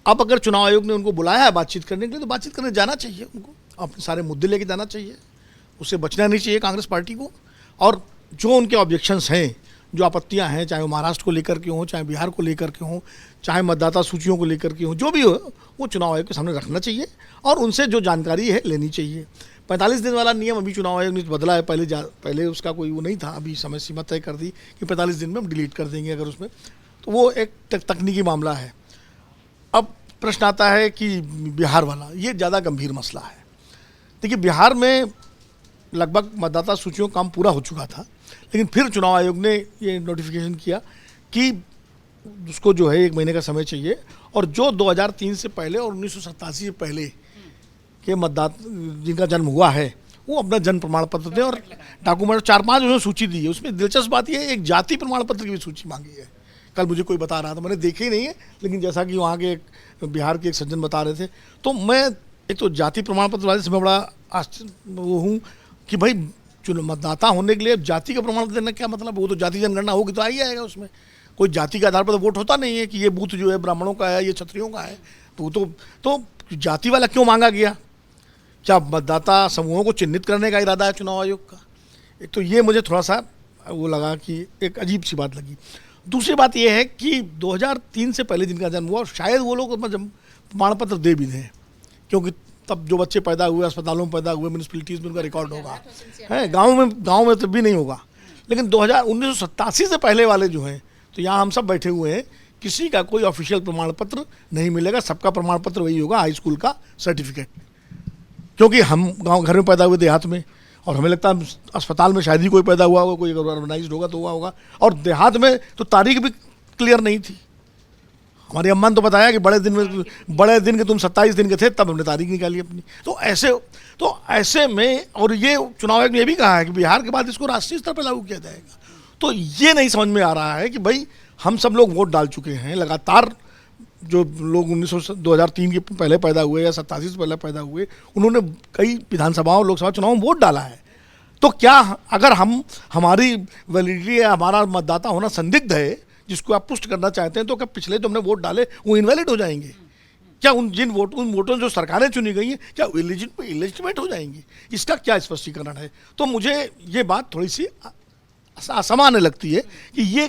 अब अगर चुनाव आयोग ने उनको बुलाया है बातचीत करने के लिए तो बातचीत करने जाना चाहिए, उनको अपने सारे मुद्दे लेके जाना चाहिए, उससे बचना नहीं चाहिए कांग्रेस पार्टी को। और जो उनके ऑब्जेक्शंस हैं, जो आपत्तियां हैं, चाहे वो महाराष्ट्र को लेकर के हों, चाहे बिहार को लेकर के हों, चाहे मतदाता सूचियों को लेकर के हों, जो भी हो वो चुनाव आयोग के सामने रखना चाहिए और उनसे जो जानकारी है लेनी चाहिए। 45 दिन वाला नियम अभी चुनाव आयोग ने बदला है, पहले उसका कोई वो नहीं था, अभी समय सीमा तय कर दी कि 45 दिन में हम डिलीट कर देंगे अगर उसमें, तो वो एक तकनीकी मामला है। अब प्रश्न आता है कि बिहार वाला, ये ज़्यादा गंभीर मसला है। देखिए, बिहार में लगभग मतदाता सूचियों काम पूरा हो चुका था, लेकिन फिर चुनाव आयोग ने ये नोटिफिकेशन किया कि उसको जो है 1 महीने का समय चाहिए, और जो 2003 से पहले और 1987 से पहले के मतदाता जिनका जन्म हुआ है वो अपना जन्म प्रमाण पत्र दें और डॉक्यूमेंट 4-5 उन्होंने सूची दी है। उसमें दिलचस्प बात यह है, एक जाति प्रमाण पत्र की भी सूची मांगी है। कल मुझे कोई बता रहा था, मैंने देखे ही नहीं है, लेकिन जैसा कि वहाँ के बिहार के एक सज्जन बता रहे थे, तो मैं एक तो जाति प्रमाण पत्र वाले से मैं बड़ा वो हूँ कि भाई मतदाता होने के लिए जाति का प्रमाण पत्र देना क्या मतलब? वो तो जाति जनगणना होगी तो आ ही आएगा, उसमें कोई जाति के आधार पर तो वोट होता नहीं है कि ये बूथ जो है ब्राह्मणों का है, ये क्षत्रियों का है। तो जाति वाला क्यों मांगा गया? क्या मतदाता समूहों को चिन्हित करने का इरादा है चुनाव आयोग का? एक तो ये मुझे थोड़ा सा वो लगा कि एक अजीब सी बात लगी। दूसरी बात यह है कि 2003 से पहले जिनका जन्म हुआ, और शायद वो लोग अपना प्रमाण पत्र दे भी दें, क्योंकि तब जो बच्चे पैदा हुए, अस्पतालों में पैदा हुए, म्यूनिसिपैलिटीज़ में उनका रिकॉर्ड होगा, है गाँव में तब भी नहीं होगा। लेकिन 1987 से पहले वाले जो हैं, तो यहाँ हम सब बैठे हुए हैं, किसी का कोई ऑफिशियल प्रमाण पत्र नहीं मिलेगा। सबका प्रमाण पत्र वही होगा, हाई स्कूल का सर्टिफिकेट, क्योंकि हम गांव घर में पैदा हुए, देहात में, और हमें लगता है अस्पताल में शायद ही कोई पैदा हुआ होगा, कोई अगर ऑर्गेनाइज्ड होगा तो हुआ होगा। और देहात में तो तारीख भी क्लियर नहीं थी। हमारी अम्मा ने तो बताया कि बड़े दिन के तुम 27 दिन के थे, तब हमने तारीख निकाली अपनी। तो ऐसे में, और ये चुनाव आयोग ने ये भी कहा है कि बिहार के बाद इसको राष्ट्रीय स्तर पर लागू किया जाएगा। तो ये नहीं समझ में आ रहा है कि भाई हम सब लोग वोट डाल चुके हैं लगातार। जो लोग 2003 के पहले पैदा हुए या 87 से पहले पैदा हुए, उन्होंने कई विधानसभाओं लोकसभा चुनाव में वोट डाला है। तो क्या अगर हमारी वैलिडिटी या हमारा मतदाता होना संदिग्ध है, जिसको आप पुष्ट करना चाहते हैं, तो क्या पिछले जो हमने वोट डाले वो इनवैलिड हो जाएंगे? क्या उन वोटों जो सरकारें चुनी गई हैं, क्या इलिजिटिमेट हो जाएंगी? इसका क्या स्पष्टीकरण है? तो मुझे ये बात थोड़ी सी असामान्य लगती है कि ये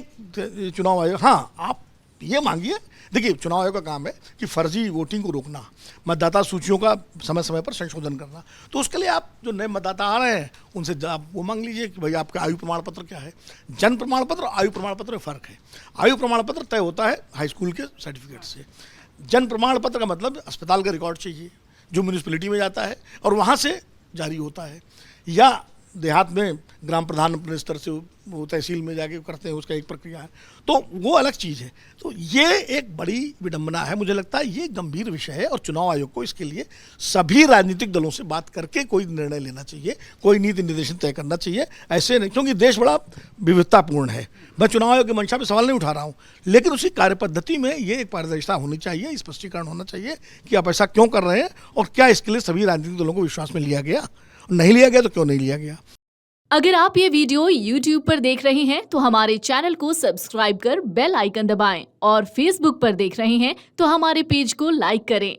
चुनाव आयोग, हाँ आप ये मांगिए। देखिए, चुनाव आयोग का काम है कि फर्जी वोटिंग को रोकना, मतदाता सूचियों का समय समय पर संशोधन करना। तो उसके लिए आप जो नए मतदाता आ रहे हैं उनसे आप वो मांग लीजिए कि भाई आपका आयु प्रमाण पत्र क्या है। जन्म प्रमाण पत्र और आयु प्रमाण पत्र में फ़र्क है। आयु प्रमाण पत्र तय होता है हाई स्कूल के सर्टिफिकेट से। जन्म प्रमाण पत्र का मतलब अस्पताल का रिकॉर्ड चाहिए जो म्यूनिसिपैलिटी में जाता है और वहाँ से जारी होता है, या देहात में ग्राम प्रधान अपने स्तर से वो तहसील में जाके करते हैं, उसका एक प्रक्रिया है, तो वो अलग चीज़ है। तो ये एक बड़ी विडंबना है। मुझे लगता है ये गंभीर विषय है और चुनाव आयोग को इसके लिए सभी राजनीतिक दलों से बात करके कोई निर्णय लेना चाहिए, कोई नीति निर्देशन तय करना चाहिए। ऐसे नहीं, क्योंकि देश बड़ा विविधतापूर्ण है। मैं चुनाव आयोग की मंशा पर सवाल नहीं उठा रहा हूँ, लेकिन उसी कार्य पद्धति में ये एक पारदर्शिता होनी चाहिए, स्पष्टीकरण होना चाहिए कि आप ऐसा क्यों कर रहे हैं और क्या इसके लिए सभी राजनीतिक दलों को विश्वास में लिया गया, नहीं लिया गया तो क्यों नहीं लिया गया। अगर आप ये वीडियो YouTube पर देख रहे हैं तो हमारे चैनल को सब्सक्राइब कर बेल आइकन दबाएं, और Facebook पर देख रहे हैं तो हमारे पेज को लाइक करें।